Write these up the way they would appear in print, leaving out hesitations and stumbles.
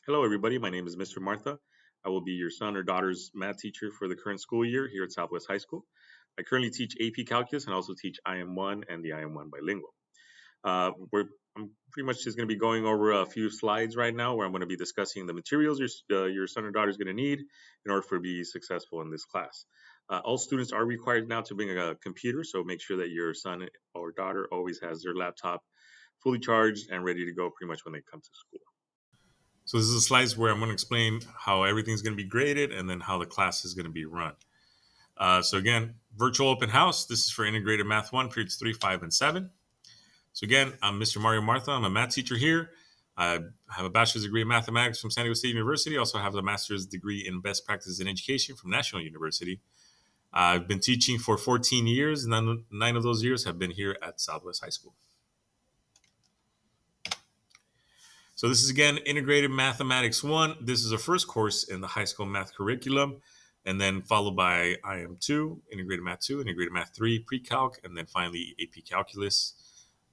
Hello, everybody. My name is Mr. Martha. I will be your son or daughter's math teacher for the current school year here at Southwest High School. I currently teach AP Calculus and also teach IM1 and the IM1 bilingual. I'm pretty much just going to be going over a few slides right now where I'm going to be discussing the materials your son or daughter is going to need in order for to be successful in this class. All students are required now to bring a computer, so make sure that your son or daughter always has their laptop fully charged and ready to go pretty much when they come to school. So this is a slides where I'm going to explain how everything's going to be graded and then how the class is going to be run. So again, virtual open house. This is for integrated math 1, periods 3, 5, and 7. So again, I'm Mr. Mario Martha. I'm a math teacher here. I have a bachelor's degree in mathematics from San Diego State University. I also have a master's degree in best practices in education from National University. I've been teaching for 14 years. Nine of those years have been here at Southwest High School. So this is again integrated mathematics 1. This is a first course in the high school math curriculum, and then followed by IM2, integrated math 2, integrated math 3, pre-calc, and then finally AP calculus,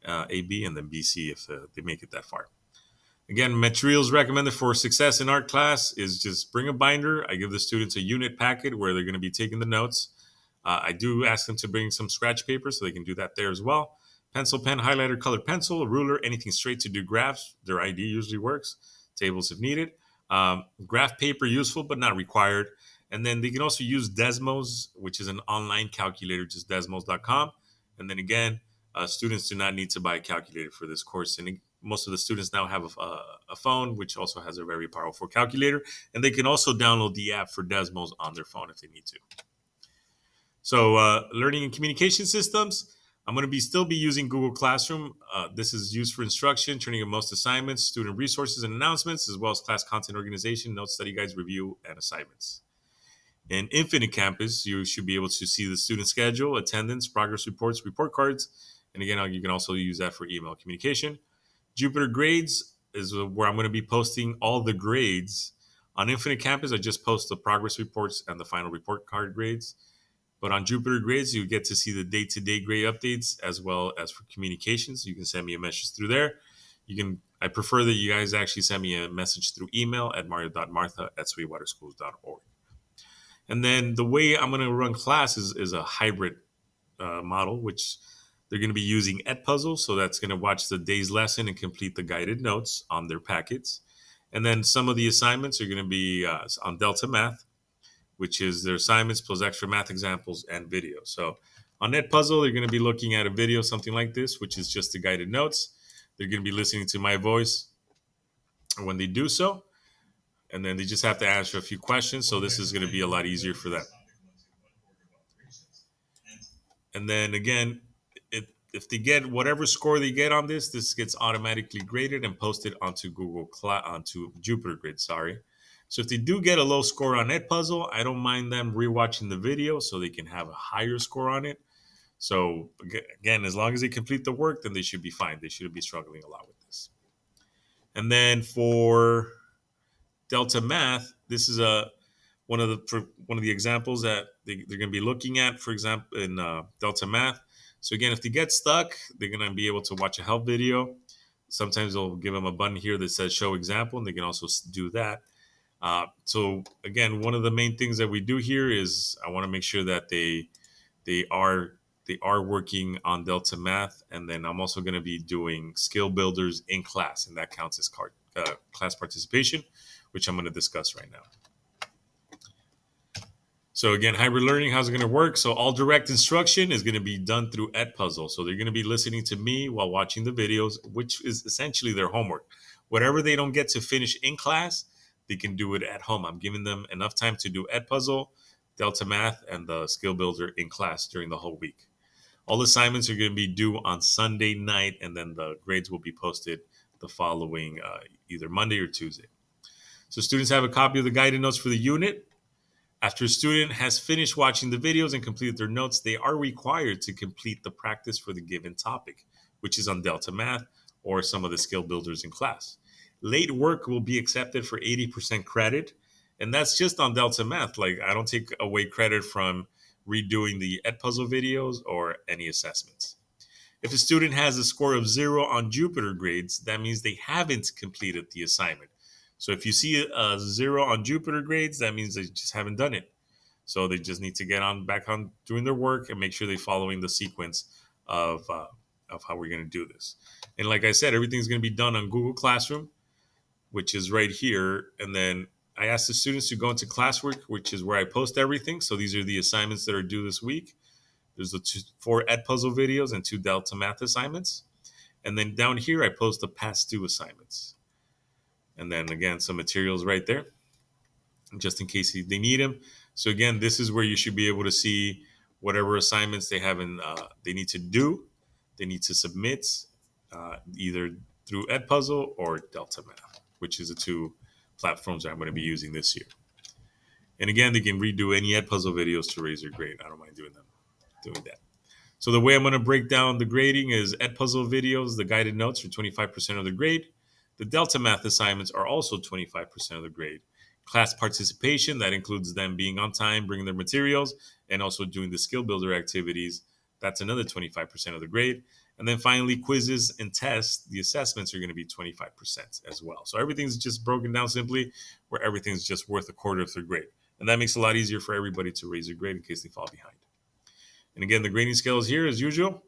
AB, and then BC if they make it that far. Again, materials recommended for success in art class is just bring a binder. I give the students a unit packet where they're going to be taking the notes. I do ask them to bring some scratch paper so they can do that there as well. Pencil, pen, highlighter, colored pencil, a ruler, anything straight to do graphs. Their ID usually works. Tables if needed. Graph paper useful but not required. And then they can also use Desmos, which is an online calculator, just desmos.com. And then again, students do not need to buy a calculator for this course. And most of the students now have a phone, which also has a very powerful calculator. And they can also download the app for Desmos on their phone if they need to. So learning and communication systems, I'm going to still be using Google Classroom. This is used for instruction, turning in most assignments, student resources and announcements, as well as class content organization, notes, study guides, review, and assignments. In Infinite Campus, you should be able to see the student schedule, attendance, progress reports, report cards, and again, you can also use that for email communication. Jupyter Grades is where I'm going to be posting all the grades. On Infinite Campus, I just post the progress reports and the final report card grades. But on Jupyter Grades, you get to see the day-to-day grade updates as well as for communications. You can send me a message through there. I prefer that you guys actually send me a message through email at mario.martha@sweetwaterschools.org. And then the way I'm going to run classes is a hybrid model, which they're going to be using Edpuzzle. So that's going to watch the day's lesson and complete the guided notes on their packets. And then some of the assignments are going to be on Delta Math, which is their assignments plus extra math examples and video. So on Edpuzzle, they're going to be looking at a video, something like this, which is just the guided notes. They're going to be listening to my voice when they do so. And then they just have to answer a few questions. So this is going to be a lot easier for them. And then again, if they get whatever score they get on this gets automatically graded and posted onto onto Jupyter Grid. Sorry. So if they do get a low score on Edpuzzle, I don't mind them rewatching the video so they can have a higher score on it. So again, as long as they complete the work, then they should be fine. They shouldn't be struggling a lot with this. And then for Delta Math, this is one of the examples that they're going to be looking at. For example, in Delta Math. So again, if they get stuck, they're going to be able to watch a help video. Sometimes they'll give them a button here that says show example, and they can also do that. So again, one of the main things that we do here is I want to make sure that they are working on Delta Math, and then I'm also going to be doing skill builders in class, and that counts as class participation, which I'm going to discuss right now. So again, hybrid learning, how's it going to work? So all direct instruction is going to be done through Edpuzzle. So they're going to be listening to me while watching the videos, which is essentially their homework. Whatever they don't get to finish in class, they can do it at home. I'm giving them enough time to do Edpuzzle, Delta Math, and the Skill Builder in class during the whole week. All assignments are going to be due on Sunday night, and then the grades will be posted the following either Monday or Tuesday. So students have a copy of the guided notes for the unit. After a student has finished watching the videos and completed their notes, they are required to complete the practice for the given topic, which is on Delta Math or some of the skill builders in class. Late work will be accepted for 80% credit, and that's just on Delta Math. Like, I don't take away credit from redoing the Edpuzzle videos or any assessments. If a student has a score of 0 on Jupyter Grades, that means they haven't completed the assignment. So if you see a 0 on Jupyter grades, that means they just haven't done it. So they just need to get on back on doing their work and make sure they're following the sequence of how we're going to do this. And like I said, everything's going to be done on Google Classroom, which is right here. And then I asked the students to go into classwork, which is where I post everything. So these are the assignments that are due this week. There's the 4 Edpuzzle videos and 2 Delta Math assignments. And then down here, I post the past 2 assignments. And then again, some materials right there, just in case they need them. So again, this is where you should be able to see whatever assignments they have they need to do, they need to submit, either through Edpuzzle or Delta Math, which is the 2 platforms that I'm going to be using this year. And again, they can redo any Edpuzzle videos to raise their grade. I don't mind doing that. So the way I'm going to break down the grading is Edpuzzle videos, the guided notes are 25% of the grade. The Delta Math assignments are also 25% of the grade. Class participation, that includes them being on time, bringing their materials, and also doing the skill builder activities. That's another 25% of the grade. And then finally, quizzes and tests, the assessments are going to be 25% as well. So everything's just broken down simply where everything's just worth a quarter of their grade. And that makes it a lot easier for everybody to raise their grade in case they fall behind. And again, the grading scale is here as usual.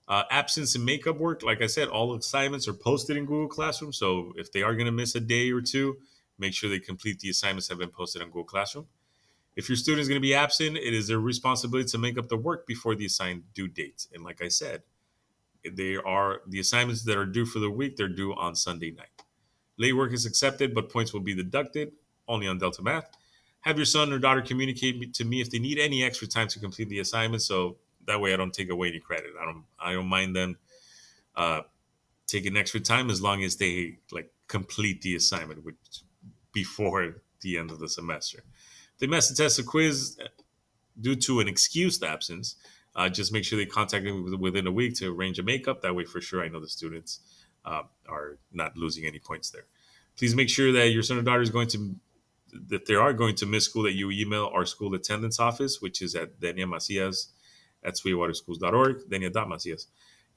Absence and makeup work, like I said, all assignments are posted in Google Classroom. So if they are going to miss a day or two, make sure they complete the assignments that have been posted on Google Classroom. If your student is going to be absent, it is their responsibility to make up the work before the assigned due date. And like I said, they are the assignments that are due for the week, they're due on Sunday night. Late work is accepted, but points will be deducted only on Delta Math. Have your son or daughter communicate to me if they need any extra time to complete the assignment, so that way I don't take away any credit. I don't mind them taking extra time as long as they complete the assignment before the end of the semester. If they miss a test or quiz due to an excused absence, just make sure they contact me within a week to arrange a makeup. That way, for sure, I know the students are not losing any points there. Please make sure that your son or daughter is that they are going to miss school, that you email our school attendance office, which is at Denia Macias at sweetwaterschools.org, Denia.Macias.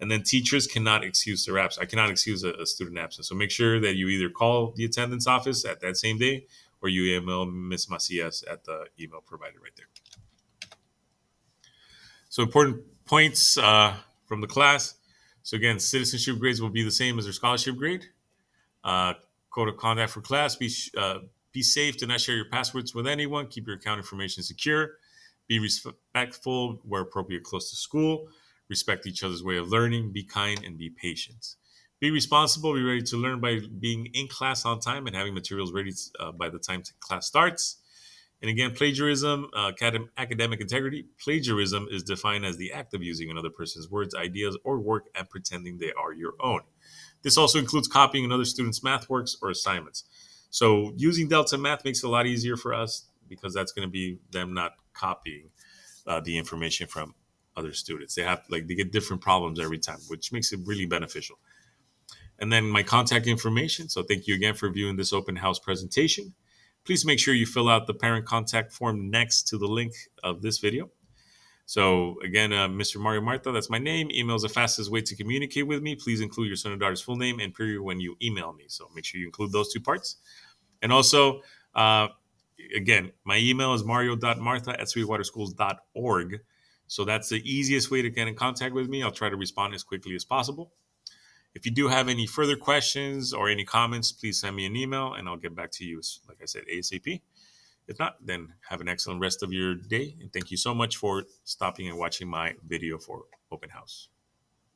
And then teachers cannot excuse their absence. I cannot excuse a student absence. So make sure that you either call the attendance office at that same day or you email Ms. Macias at the email provided right there. So important points from the class. So again, citizenship grades will be the same as their scholarship grade. Code of conduct for class: be safe. Do not share your passwords with anyone. Keep your account information secure. Be respectful where appropriate, close to school. Respect each other's way of learning. Be kind and be patient. Be responsible. Be ready to learn by being in class on time and having materials ready by the time class starts. And again, plagiarism, academic integrity. Plagiarism is defined as the act of using another person's words, ideas, or work and pretending they are your own. This also includes copying another student's math works or assignments. So using Delta Math makes it a lot easier for us because that's going to be them not copying the information from other students. They get different problems every time, which makes it really beneficial. And then my contact information. So thank you again for viewing this open house presentation. Please make sure you fill out the parent contact form next to the link of this video. So again, Mr. Mario Marta, that's my name. Email is the fastest way to communicate with me. Please include your son or daughter's full name and period when you email me. So make sure you include those 2 parts. And also, again, my email is mario.martha@sweetwaterschools.org. So that's the easiest way to get in contact with me. I'll try to respond as quickly as possible. If you do have any further questions or any comments, please send me an email and I'll get back to you, like I said, ASAP. If not, then have an excellent rest of your day. And thank you so much for stopping and watching my video for Open House.